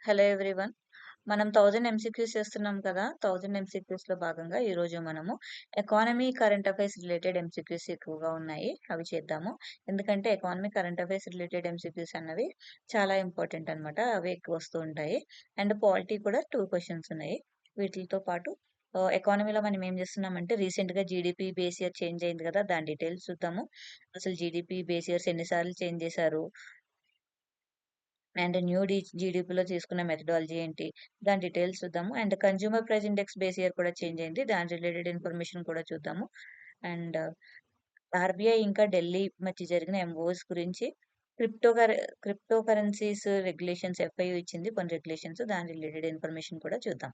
Hello everyone. మనం 1000 MCQs చేస్తున్నాం కదా! 1000 ఎంసీక్యూస్‌లో భాగంగా ఈరోజు మనము economy, current affairs related MCQs ఎక్కువగా ఉన్నాయి. అవి చేద్దాము. ఎందుకంటే economy, current affairs related MCQs అన్నవి చాలా ఇంపార్టెంట్ అన్నమాట. అవి ఎక్కువ వస్తూ ఉంటాయి. అండ్ పాలిటీ కూడా 2 క్వెషన్స్ ఉన్నాయి. వీటిలతో పాటు ఎకానమీలో మనం ఏం చేస్తున్నామంటే రీసెంట్‌గా జీడీపీ బేస్ ఇయర్ చేంజ్ అయింది కదా! దాని డీటెయిల్స్ చూద్దాము. అసలు జీడీపీ బేస్ ఇయర్స్ ఎన్ని సార్లు చేంజ్ చేశారు? అండ్ న్యూ జీడీపీలో తీసుకున్న మెథడాలజీ ఏంటి? దాని డీటెయిల్స్ చూద్దాము. And consumer price index base year కూడా చేంజ్ అయింది. దాని రిలేటెడ్ ఇన్ఫర్మేషన్ కూడా చూద్దాము. అండ్ ఆర్‌బీఐ ఇంకా ఢిల్లీ మధ్య జరిగిన ఎంఓఎస్ గురించి, క్రిప్టో కరెన్సీస్ రెగ్యులేషన్స్ ఎఫ్ఐయు ఇచ్చింది కొన్ని రెగ్యులేషన్స్. దాని రిలేటెడ్ ఇన్ఫర్మేషన్ కూడా చూద్దాం.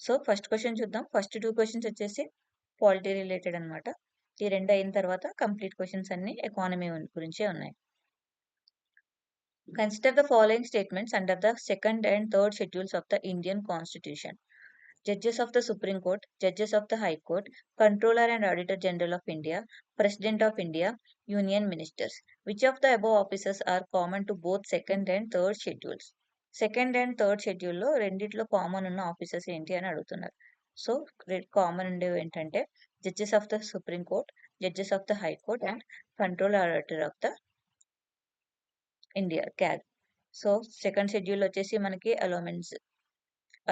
సో, ఫస్ట్ క్వెషన్ చూద్దాం. ఫస్ట్ 2 క్వెషన్స్ వచ్చేసి పాలిటీ రిలేటెడ్ అన్నమాట. ఈ 2 అయిన తర్వాత కంప్లీట్ క్వెషన్స్ అన్నీ ఎకానమీ గురించే ఉన్నాయి. Consider the following statements under the second and third schedules of the Indian Constitution. Judges of the Supreme Court, Judges of the High Court, Controller and Auditor General of India, President of India, Union Ministers. Which of the above offices are common to both second and third schedules? Second and third షెడ్యూల్లో రెండిట్లో common ఉన్న officers ఏంటి అని అడుగుతున్నారు. So common ఉండేవి ఏంటంటే judges of the supreme court, judges of the high court and control auditor of the India CAG. So second schedule వచ్చేసి మనకి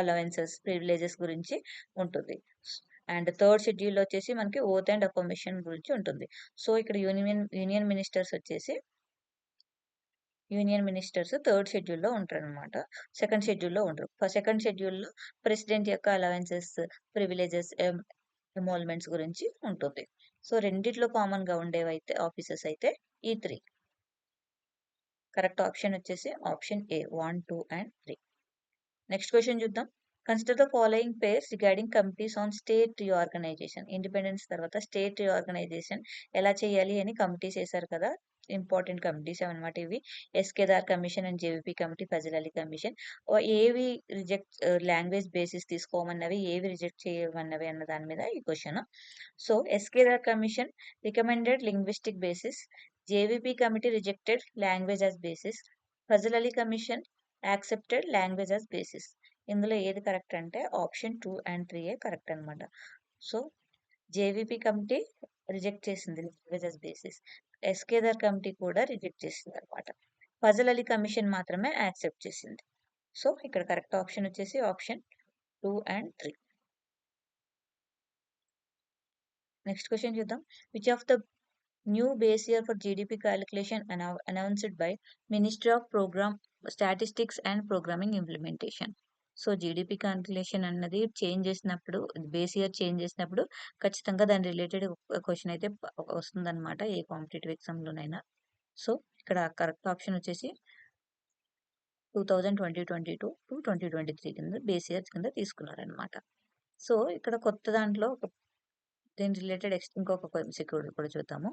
అలవెన్సెస్, ప్రివిలేజెస్ గురించి ఉంటుంది. అండ్ థర్డ్ షెడ్యూల్ వచ్చేసి మనకి ఓత్ అండ్ అఫర్మేషన్ గురించి ఉంటుంది. సో ఇక్కడ యూనియన్ మినిస్టర్స్ థర్డ్ షెడ్యూల్లో ఉంటారనమాట. సెకండ్ షెడ్యూల్లో ఉండరు. సెకండ్ షెడ్యూల్లో ప్రెసిడెంట్ యొక్క అలవెన్సెస్, ప్రివిలేజెస్, ఎమోల్మెంట్స్ గురించి ఉంటుంది. సో రెండిట్లో కామన్ గా ఉండేవైతే ఆఫీసెస్ అయితే ఈ 3. కరెక్ట్ ఆప్షన్ వచ్చేసి option A 1, 2 and 3. Next question చూద్దాం. Consider the following pairs regarding committees on state reorganisation. Independence తర్వాత స్టేట్ రీఆర్గనైజేషన్ ఎలా చేయాలి అని కమిటీస్ వేశారు కదా! ఇంపార్టెంట్ కమిటీస్ అనమాట ఇవి. S K Dar commission and JVP committee, Fazal Ali commission. ఏవి లాంగ్వేజ్ బేసిస్ తీసుకోమన్నవి, ఏవి రిజెక్ట్ చేయమన్నవి అన్న దాని మీద ఈ question. So S K Dar commission recommended linguistic basis, JVP committee rejected language as basis, Fazal Ali commission accepted language as basis. ఇందులో ఏది కరెక్ట్ అంటే ఆప్షన్ 2 అండ్ 3 కరెక్ట్ అనమాట. సో జేవీపీ కమిటీ రిజెక్ట్ చేసింది language as basis. S K Dar committee కూడా రిజెక్ట్ చేసింది అనమాట. ఫజల్ అలీ కమిషన్ మాత్రమే accept చేసింది. సో ఇక్కడ కరెక్ట్ ఆప్షన్ వచ్చేసి ఆప్షన్ 2 అండ్ 3. నెక్స్ట్ క్వశ్చన్ చూద్దాం. Which of the new base year for GDP calculation announced by ministry of program statistics and programming implementation. So GDP calculation అన్నది change చేసినప్పుడు, base year change చేసినప్పుడు ఖచ్చితంగా దాని related question అయితే వస్తుందన్నమాట ఏ competitive ఎగ్జామ్లోనైనా. సో ఇక్కడ కరెక్ట్ ఆప్షన్ వచ్చేసి 2022 టు 2023 కింద బేస్ ఇయర్స్ కింద తీసుకున్నారనమాట. సో ఇక్కడ కొత్త దాంట్లో దీని రిలేటెడ్ ఇంకొక సెక్యూరిటీ కూడా చూద్దాము.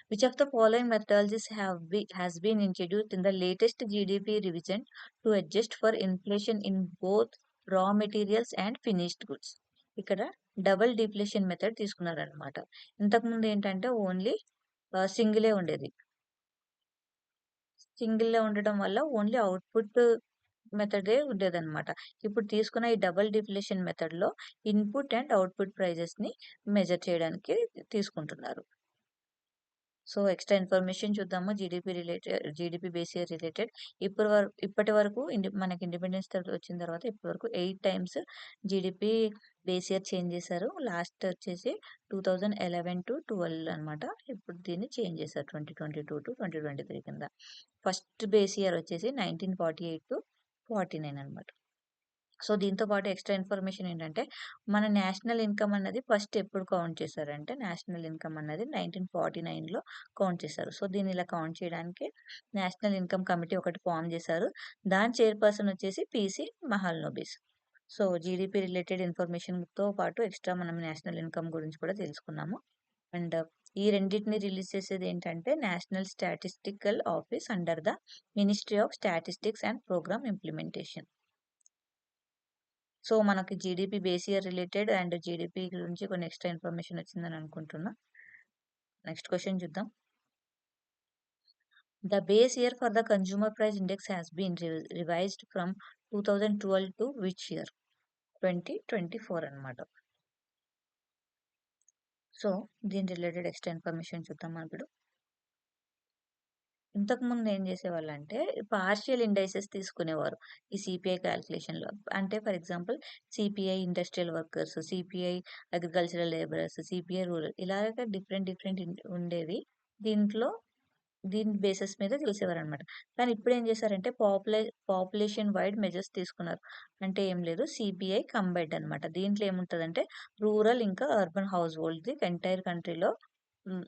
Which of the following methodologies has been introduced in the latest GDP revision to adjust for inflation in both raw materials and finished goods? ఇక్కడ డబుల్ డిప్లేషన్ మెథడ్ తీసుకున్నారనమాట. ఇంతకుముందు ఏంటంటే ఓన్లీ సింగిలే ఉండేది. సింగిల్ ఉండడం వల్ల only output మెథడే ఉండేదన్నమాట. ఇప్పుడు తీసుకున్న ఈ డబుల్ డిప్లేషన్ మెథడ్ లో ఇన్పుట్ అండ్ అవుట్పుట్ ప్రైజెస్ ని మెజర్ చేయడానికి తీసుకుంటున్నారు. సో ఎక్స్ట్రా ఇన్ఫర్మేషన్ చూద్దాము. జీడీపీ బేస్ ఇయర్ రిలేటెడ్ ఇప్పటి వరకు మనకి ఇండిపెండెన్స్ వచ్చిన తర్వాత ఇప్పటి వరకు 8 times GDP base year change చేశారు. లాస్ట్ వచ్చేసి 2011 టు 12 అనమాట. ఇప్పుడు దీన్ని చేంజ్ చేశారు 2022 టు 2023 కింద. ఫస్ట్ బేస్ ఇయర్ వచ్చేసి 1948 టు 49 అనమాట. సో దీంతో పాటు ఎక్స్ట్రా ఇన్ఫర్మేషన్ ఏంటంటే మన నేషనల్ ఇన్కమ్ అన్నది ఫస్ట్ ఎప్పుడు కౌంట్ చేశారంటే నేషనల్ ఇన్కమ్ అన్నది 1949లో కౌంట్ చేశారు. సో దీన్ని ఇలా కౌంట్ చేయడానికి నేషనల్ ఇన్కమ్ కమిటీ ఒకటి ఫామ్ చేశారు. దాని చైర్పర్సన్ వచ్చేసి PC Mahalanobis. So GDP related ఇన్ఫర్మేషన్తో పాటు ఎక్స్ట్రా మనం నేషనల్ ఇన్కమ్ గురించి కూడా తెలుసుకున్నాము. అండ్ ఈ రెండింటిని రిలీజ్ చేసేది ఏంటంటే national statistical office under the ministry of statistics and programme implementation. So మనకి GDP base year related and GDP గురించి కొన్ని ఎక్స్ట్రా ఇన్ఫర్మేషన్ వచ్చిందని అనుకుంటున్నా. నెక్స్ట్ క్వశ్చన్ చూద్దాం. The base year for the consumer price index has been revised from 2012 to which year? 2024 అన్నమాట. So దీని related extra information చూద్దాం మనం ఇప్పుడు. ఇంతకుముందు ఏం చేసేవాళ్ళంటే పార్షియల్ ఇండైసెస్ తీసుకునేవారు ఈ సిపిఐ క్యాలిక్యులేషన్‌లో. అంటే for example CPI industrial workers, CPI agricultural labourers, CPI rural ఇలాగ డిఫరెంట్ డిఫరెంట్ ఉండేవి. దీంట్లో దీని బేసిస్ మీద తెలిసేవారనమాట. కానీ ఇప్పుడేం చేశారంటే పాపులేషన్ వైడ్ మెజర్స్ తీసుకున్నారు. అంటే ఏం లేదు సిపిఐ కంబైన్డ్ అనమాట. దీంట్లో ఏముంటదంటే రూరల్ ఇంకా అర్బన్ హౌస్ హోల్డ్‌ది ఎంటైర్ కంట్రీలో హ్మ్.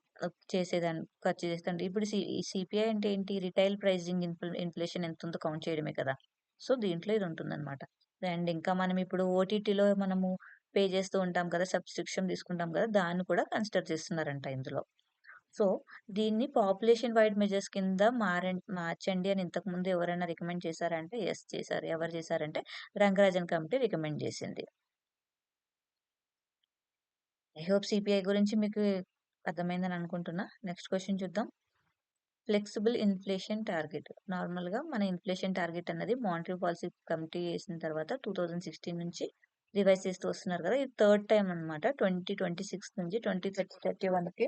ఖర్చు చేస్తాండి. ఇప్పుడు సిపిఐ అంటే ఏంటి? రిటైల్ ప్రైజింగ్ ఇన్‌ఫ్లేషన్ ఎంతుందో కౌంట్ చేయడమే కదా! సో, దీంట్లో ఇది ఉంటుందనమాట. అండ్ ఇంకా మనం ఇప్పుడు ఓటీటీలో మనము పే చేస్తూ ఉంటాం కదా! సబ్స్క్రిప్షన్ తీసుకుంటాం కదా! దాన్ని కూడా కన్సిడర్ చేస్తున్నారంట ఇందులో. సో, దీన్ని పాపులేషన్ వైడ్ మెజర్స్ కింద మార్చండి అని ఇంతకుముందు ఎవరైనా రికమెండ్ చేశారా అంటే యెస్ చేశారు. ఎవరు చేశారంటే రంగరాజన్ కమిటీ రికమెండ్ చేసింది. ఐ హోప్ సిపిఐ గురించి మీకు అర్థమైందని అనుకుంటున్నా. నెక్స్ట్ క్వెషన్ చూద్దాం. Flexible inflation target. నార్మల్‌గా మన ఇన్‌ఫ్లేషన్ టార్గెట్ అన్నది మానిటరీ పాలసీ కమిటీ ఏసిన తర్వాత 2016 నుంచి రివైజ్ చేస్తూ వస్తున్నారు కదా! ఇది థర్డ్ టైమ్ అన్నమాట. 2026 నుంచి 2031కి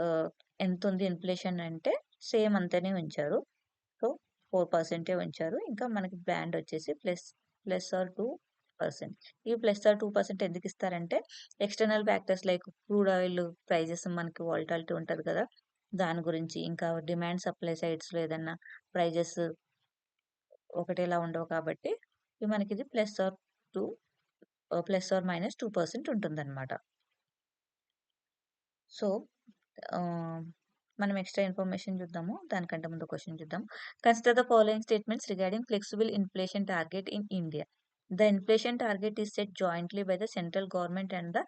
ఆహ్, ఎంతుంది ఇన్‌ఫ్లేషన్ అంటే సేమ్ అంతనే ఉంచారు. సో, 4% ఉంచారు. ఇంకా మనకి బ్యాండ్ వచ్చేసి ప్లస్ ఆర్ 2%. ఈ ప్లస్ ఆర్ 2% ఎందుకిస్తారంటే external factors like crude oil prices మనకి వోలటాలిటీ ఉంటది కదా! దాని గురించి ఇంకా డిమాండ్ సప్లై సైడ్స్‌లో ఏదన్నా ప్రైజెస్ ఒకటేలా ఉండవు కాబట్టి మనకిది ప్లస్ ఆర్ మైనస్ 2% ఉంటుందన్నమాట. సో, ఆహ్, మనం ఎక్స్‌ట్రా ఇన్ఫర్మేషన్ చూద్దాము. దానికంటే ముందు క్వెషన్ చూద్దాం. Consider the following statements regarding flexible inflation target in India. The inflation target is set jointly by the central government and the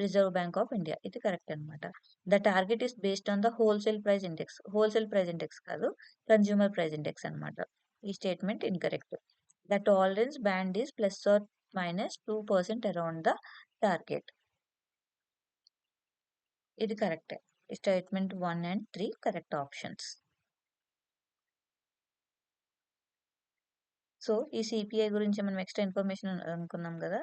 Reserve bank of India. ఇది correct అన్నమాట. The target is based on the wholesale price index. Wholesale price index కాదు. Consumer price index అన్నమాట. ఈ statement incorrect. The tolerance band is plus or minus 2% around the target. ఇది కరెక్టే. Statement 1 and 3 correct options. So, ఈ CPI గురించి మనం extra information అనుకున్నాం గదా!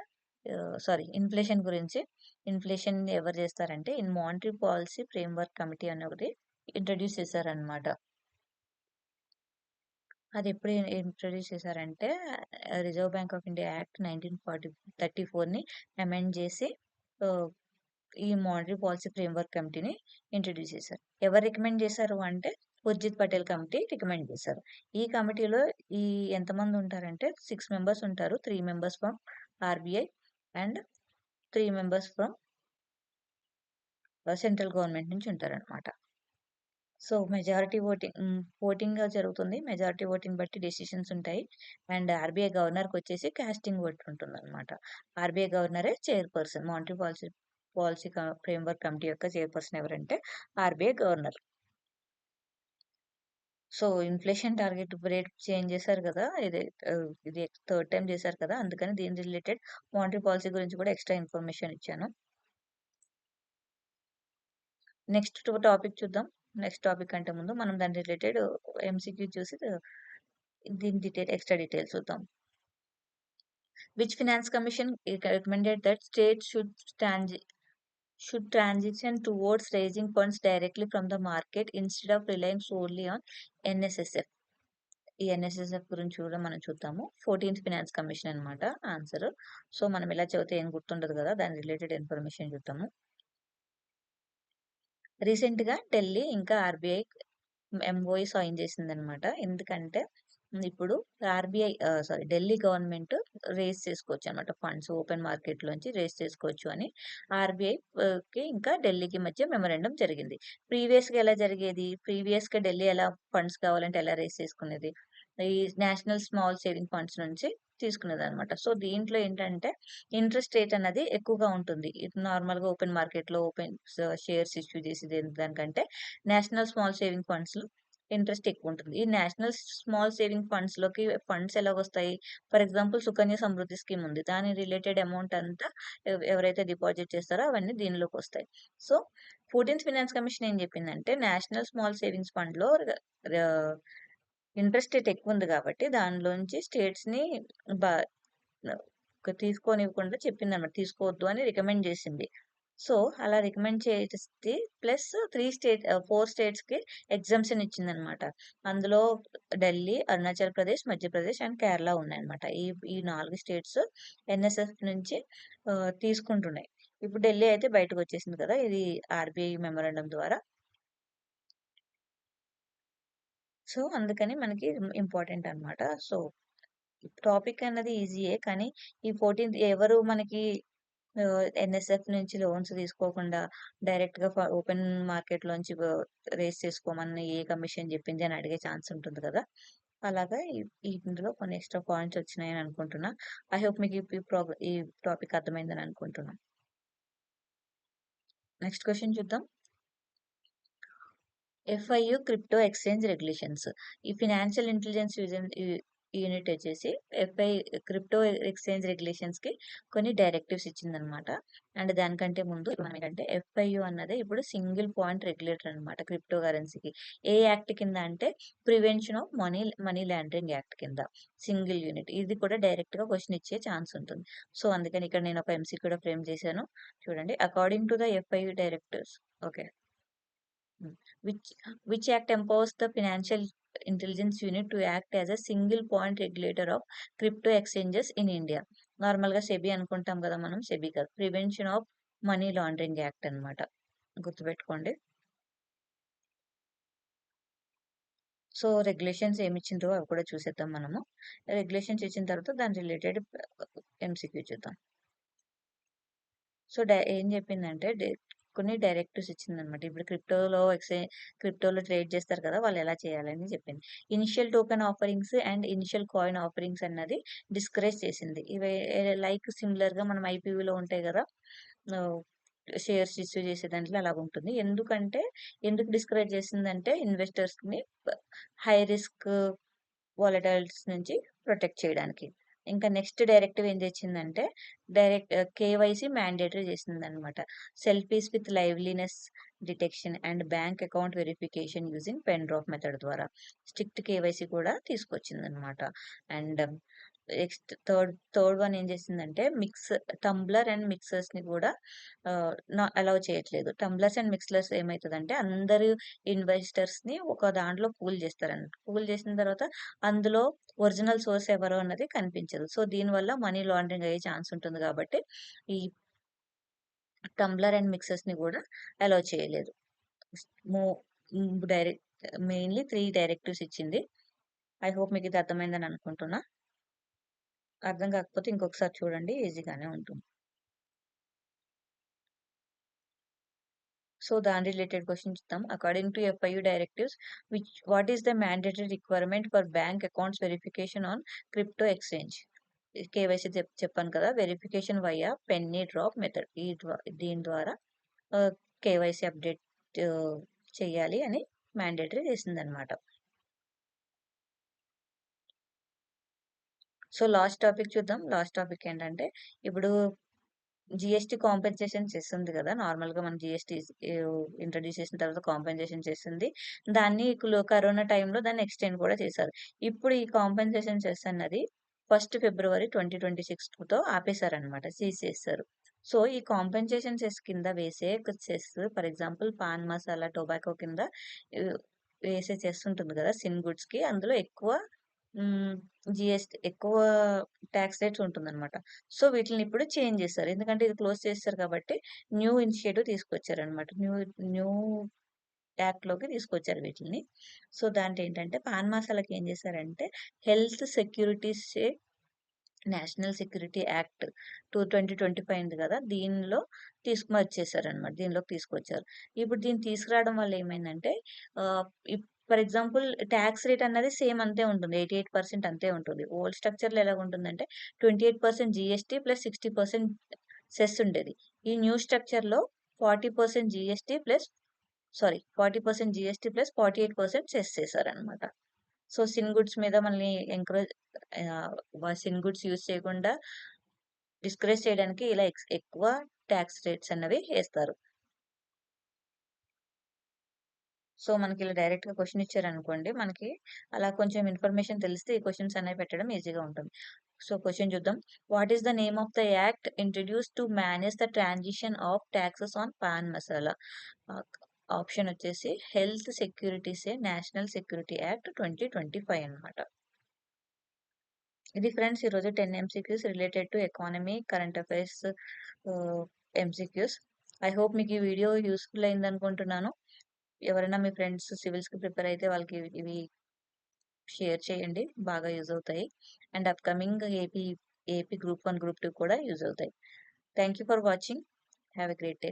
సారీ ఇన్‌ఫ్లేషన్ గురించి. ఇన్‌ఫ్లేషన్ ఎవరు చేస్తారంటే మానిటరీ పాలసీ ఫ్రేమ్‌వర్క్ కమిటీ అని ఒకటి ఇంట్రొడ్యూస్ చేశారనమాట. అదెప్పుడు ఇంట్రొడ్యూస్ చేశారంటే reserve bank of India act 1934ని అమెండ్ చేసి ఆహ్, ఈ మానిటరీ పాలసీ ఫ్రేమ్‌వర్క్ కమిటీని ఇంట్రొడ్యూస్ చేశారు. ఎవరు రికమెండ్ చేశారు అంటే ఉర్జిత్ పటేల్ కమిటీ రికమెండ్ చేశారు. ఈ కమిటీలో ఈ ఎంతమంది ఉంటారంటే 6 మెంబర్స్ ఉంటారు. 3 members from RBI and 3 members from central government నుంచి ఉంటారనమాట. సో, ఓటింగ్ జరుగుతుంది. మెజారిటీ ఓటింగ్ బట్టి డెసిషన్స్ ఉంటాయి. అండ్ ఆర్‌బీఐ గవర్నర్‌కొచ్చేసి కాస్టింగ్ ఓట్ ఉంటుందనమాట. ఆర్‌బీఐ గవర్నరే చైర్‌పర్సన్. మానిటరీ పాలసీ పాలసీ క ఫ్రేమ్‌వర్క్ కమిటీ యొక్క చైర్‌పర్సన్ ఎవరంటే RBI governor. So, inflation target rate change చేశారు కదా! ఇది థర్డ్ టైమ్ చేశారు కదా! అందుకని దీని రిలేటెడ్ మానిటరీ పాలసీ గురించి కూడా ఎక్స్‌ట్రా ఇన్ఫర్మేషన్ ఇచ్చాను. నెక్స్ట్ టాపిక్ చూద్దాం. నెక్స్ట్ టాపిక్ కంటే ముందు మనం దాని రిలేటెడ్ ఎంసీక్యూ చూసి దీని ఎక్స్‌ట్రా డీటెయిల్స్ చూద్దాం. Which finance commission recommended that states should transition towards raising funds directly from the market instead of relying solely on ఎన్ఎస్ఎస్ఎఫ్. ఈ ఎన్ఎస్ఎస్ఎఫ్ గురించి కూడా మనం చూద్దాము. 14th ఫినాన్స్ కమిషన్ అన్నమాట ఆన్సర్. సో, మనం ఇలా చదివితే ఏం గుర్తుండదు కదా! దాని రిలేటెడ్ ఇన్ఫర్మేషన్ చూద్దాము. రీసెంట్‌గా ఢిల్లీ ఇంకా ఆర్‌బీఐ ఎంఓయూ సైన్ చేసిందనమాట. ఎందుకంటే ఇప్పుడు ఢిల్లీ గవర్నమెంట్ రైజ్ చేసుకోవచ్చనమాట. ఫండ్స్ ఓపెన్ మార్కెట్‌లోంచి రైజ్ చేసుకోవచ్చు అని ఆర్‌బీఐకి ఇంకా ఢిల్లీకి మధ్య మెమోరాండం జరిగింది. ప్రీవియస్‌గా ఎలా జరిగేది? ప్రీవియస్‌గా ఢిల్లీ ఎలా ఫండ్స్ కావాలంటే ఎలా రైజ్ చేసుకునేది? ఈ నేషనల్ స్మాల్ సేవింగ్ ఫండ్స్ నుంచి తీసుకునేదనమాట. సో, దీంట్లో ఏంటంటే ఇంట్రెస్ట్ రేట్ అన్నది ఎక్కువగా ఉంటుంది. నార్మల్‌గా ఓపెన్ మార్కెట్‌లో షేర్స్ ఇష్యూ చేసేది దానికంటే నేషనల్ స్మాల్ సేవింగ్ ఫండ్స్‌లో ఇంట్రెస్ట్ ఎక్కువ ఉంటుంది. ఈ నేషనల్ స్మాల్ సేవింగ్ ఫండ్స్‌లోకి ఫండ్స్ ఎలాగొస్తాయి? For example Sukanya Samriddhi scheme ఉంది. దాని రిలేటెడ్ అమౌంట్ అంతా ఎవరైతే డిపాజిట్ చేస్తారో అవన్నీ దీనిలోకొస్తాయి. సో, 14థ్ ఫైనాన్స్ కమిషన్ ఏం చెప్పిందంటే నేషనల్ స్మాల్ సేవింగ్స్ ఫండ్‌లో ర ఇంట్రెస్ట్ రేట్ ఎక్కువుంది కాబట్టి దానిలోంచి స్టేట్స్‌ని బ తీసుకోనివ్వకుండా చెప్పిందన్నమాట. తీసుకోవద్దు అని రికమెండ్ చేసింది. సో, అలా రికమెండ్ చేస్తే ప్లస్ 4 స్టేట్స్‌కి ఎగ్జంప్షన్ ఇచ్చిందనమాట. అందులో ఢిల్లీ, అరుణాచల్ ప్రదేశ్, మధ్యప్రదేశ్ అండ్ కేరళ ఉన్నాయన్నమాట. ఈ 4 స్టేట్స్ ఎన్ఎస్ఎఫ్ నుంచి తీసుకుంటున్నాయి. ఇప్పుడు ఢిల్లీ అయితే బయటకొచ్చేసింది కదా! ఇది ఆర్‌బీఐ మెమోరాండం ద్వారా. సో, అందుకని మనకి ఇంపార్టెంట్ అన్నమాట. సో, టాపిక్ అన్నది ఈజీయే. కానీ ఈ 14థ్ ఎవరు మనకి ఎన్ఎస్ఎఫ్ నుంచి లోన్స్ తీసుకోకుండా డైరెక్ట్‌గా ఓపెన్ మార్కెట్‌లోంచి రేజ్ చేసుకోమని ఏ కమిషన్ చెప్పింది అని అడిగే ఛాన్స్ ఉంటుంది కదా! అలాగా ఇందులో కొన్ని ఎక్స్‌ట్రా పాయింట్స్ వచ్చినాయని అనుకుంటున్నా. ఐ హోప్ మీకు ఈ టాపిక్ అర్థమైందని అనుకుంటున్నా. నెక్స్ట్ క్వెషన్ చూద్దాం. FIU crypto exchange regulations. ఈ ఫినాన్షియల్ ఇంటెలిజెన్స్ యూనిట్ వచ్చేసి క్రిప్టో ఎక్స్చేంజ్ రెగ్యులేషన్స్‌కి కొన్ని డైరెక్టివ్స్ ఇచ్చిందనమాట. అండ్ దానికంటే ముందు మనం ఏంటంటే ఎఫ్ఐయు అన్నది ఇప్పుడు సింగిల్ పాయింట్ రెగ్యులేటర్ అనమాట క్రిప్టో కరెన్సీకి. ఏ యాక్ట్ కింద అంటే prevention of money laundering act కింద సింగిల్ యూనిట్. ఇది కూడా డైరెక్ట్‌గా క్వెషన్ ఇచ్చే ఛాన్స్ ఉంటుంది. సో, అందుకని ఇక్కడ నేను ఒక ఎంసీక్యూ కూడా ఫ్రేమ్ చేశాను. చూడండి. According to the FIU directives okay. Mm. Which which act empowers the Financial Intelligence Unit to act as a single point regulator of crypto exchanges in India? నార్మల్‌గా SEBI అనుకుంటాం కదా మనం. సెబీ కాదు. Prevention of money laundering act అన్నమాట. గుర్తుపెట్టుకోండి. So, regulations ఏమిచ్చిండ్రో అవి కూడా చూసేద్దాం మనము. రెగ్యులేషన్స్ ఇచ్చిన తర్వాత దాని రిలేటెడ్ ఎంసీక్యూ చూద్దాం. సో, ఏం చెప్పిందంటే కొన్ని డైరెక్టివ్స్ ఇచ్చిందనమాట. ఇప్పుడు క్రిప్టోలో ట్రేడ్ చేస్తారు కదా! వాళ్ళు ఎలా చేయాలని చెప్పింది. Initial token offerings and initial coin offerings అన్నది డిస్కరేజ్ చేసింది. లైక్ సిమిలర్‌గా మనం ఐపీఓలో ఉంటాయి కదా! ఆహ్, షేర్స్ ఇష్యూ చేసే దాంట్లో అలాగుంటుంది. ఎందుకు డిస్కరేజ్ చేసిందంటే ఇన్వెస్టర్స్‌ని హై రిస్క్ వాలటైల్స్ నుంచి ప్రొటెక్ట్ చేయడానికి. ఇంకా నెక్స్ట్ డైరెక్టివ్ ఏం తెచ్చిందంటే, కేవైసీ మ్యాండేటరీ చేసిందనమాట. Selfies with liveliness detection and bank account verification using pen drop method ద్వారా స్ట్రిక్ట్ కేవైసీ కూడా తీసుకొచ్చిందనమాట. అండ్ థర్డ్ వన్ ఏం చేసిందంటే టంబ్లర్ అండ్ మిక్సర్స్‌ని కూడా అలౌ చేయట్లేదు. టంబ్లర్స్ అండ్ మిక్సర్స్ ఏమైతదంటే అందరూ ఇన్వెస్టర్స్‌ని ఒక దాంట్లో పూల్ చేస్తారన్నమాట. పూల్ చేసిన తర్వాత అందులో ఒరిజినల్ సోర్స్ ఎవరు అన్నది కనిపించదు. సో, దీనివల్ల మనీ లాండరింగ్ అయ్యే ఛాన్స్ ఉంటుంది కాబట్టి, ఈ టంబ్లర్ అండ్ మిక్సర్స్‌ని గూడా అలౌ చేయలేదు. మో డైరెక్ట్ మెయిన్‌లీ 3 డైరెక్టివ్స్ ఇచ్చింది. ఐ హోప్ మీకిది అర్థమైందని అనుకుంటున్నా. అర్థం కాకపోతే ఇంకొకసారి చూడండి ఈజీగానే ఉంటుంది. సో, దాని రిలేటెడ్ క్వెషన్ చూద్దాం. According to FIU directives what is the mandatory requirement for bank accounts verification on crypto exchange? KYC చెప్పాను కదా! Verification via penny drop method. దీని ద్వారా ఆహ్, కేవైసీ అప్‌డేట్ ఆహ్, చేయాలి అని మ్యాండేటరీ చేసిందనమాట. సో, లాస్ట్ టాపిక్ చూద్దాం. లాస్ట్ టాపిక్ ఏంటంటే, ఇప్పుడు జీఎస్టీ కాంపెన్సేషన్ సెస్ ఉంది కదా! నార్మల్‌గా మనం జీఎస్టీ ఇంట్రొడ్యూస్ చేసిన తర్వాత కాంపెన్సేషన్ సెస్ ఉంది. దాన్ని కరోనా టైంలో దాన్ని ఎక్స్‌టెండ్ కూడా చేశారు. ఇప్పుడు ఈ కాంపెన్సేషన్ సెస్ అన్నది 1 ఫిబ్రవరి 2026తో ఆపేశారనమాట. తీసేశారు. సో, ఈ కాంపెన్సేషన్ సెస్ కింద వేసే cess for example pan masala, tobacco కింద ఆహ్, వేసే సెస్ ఉంటుంది కదా! సిన్ గుడ్స్‌కి అందులో హ్మ్. ఎక్కువ టాక్స్ రేట్స్ ఉంటుందనమాట. సో, వీటిల్ని ఇప్పుడు చేంజ్ చేశారు. ఎందుకంటే ఇది క్లోజ్ చేసేసారు కాబట్టి న్యూ ఇనిషియేటివ్ తీసుకొచ్చారనమాట. న్యూ యాక్ట్‌లోకి తీసుకొచ్చారు వీటిల్ని. సో, దాంట్లో ఏంటంటే పాన్ మసాలాకి ఏం చేశారంటే హెల్త్ సెక్యూరిటీసే నేషనల్ సెక్యూరిటీ యాక్ట్ 2025 ఉంది కదా! దీనిలో మార్చేసారనమాట. దీనిలోకి తీసుకొచ్చారు. ఇప్పుడు దీన్ని తీసుకురావడం వల్ల ఏమైందంటే ah, for example tax rate అన్నది సేమ్ అంతే ఉంటుంది. 88% అంతే ఉంటుంది. ఓల్డ్ స్ట్రక్చర్‌లో ఎలాగుంటుందంటే 28% జీఎస్టీ ప్లస్ 60% సెస్ ఉండేది. ఈ న్యూ స్ట్రక్చర్‌లో 40% GST plus sorry 40% GST plus 48% cess చేశారనమాట. సో, సిన్ గుడ్స్ మీద మనల్ని ఎంకరేజ్ సిన్ గుడ్స్ యూజ్ చేయకుండా డిస్కరేజ్ చేయడానికి ఇలా ఎక్కువ టాక్స్ రేట్స్ అన్నవి ఏస్తారు. సో, మనకిలా డైరెక్ట్‌గా క్వెషన్ ఇచ్చారనుకోండి, మనకి అలా కొంచెం ఇన్ఫర్మేషన్ తెలిస్తే ఈ క్వెషన్స్ అనేవి పెట్టడం ఈజీగా ఉంటుంది. సో, క్వెషన్ చూద్దాం. What is the name of the act introduced to manage the transition of taxes on pan masala? ఆహ్, ఆప్షన్ వచ్చేసి హెల్త్ సెక్యూరిటీసే నేషనల్ సెక్యూరిటీ యాక్ట్ 2025 అన్నమాట. ఇది ఫ్రెండ్స్ ఈరోజు 10 MCQs related to economy, current affairs MCQs. I hope మీకు ఈ video useful అయిందనుకుంటున్నాను. ఎవరైనా మీ friends సివిల్స్‌కి prepare అయితే వాళ్ళకి ఇవి షేర్ చేయండి. బాగా యూజ్ అవుతాయి. And upcoming AP group 1, group 2 కూడా యూజ్ అవుతాయి. Thank you for watching. Have a great day.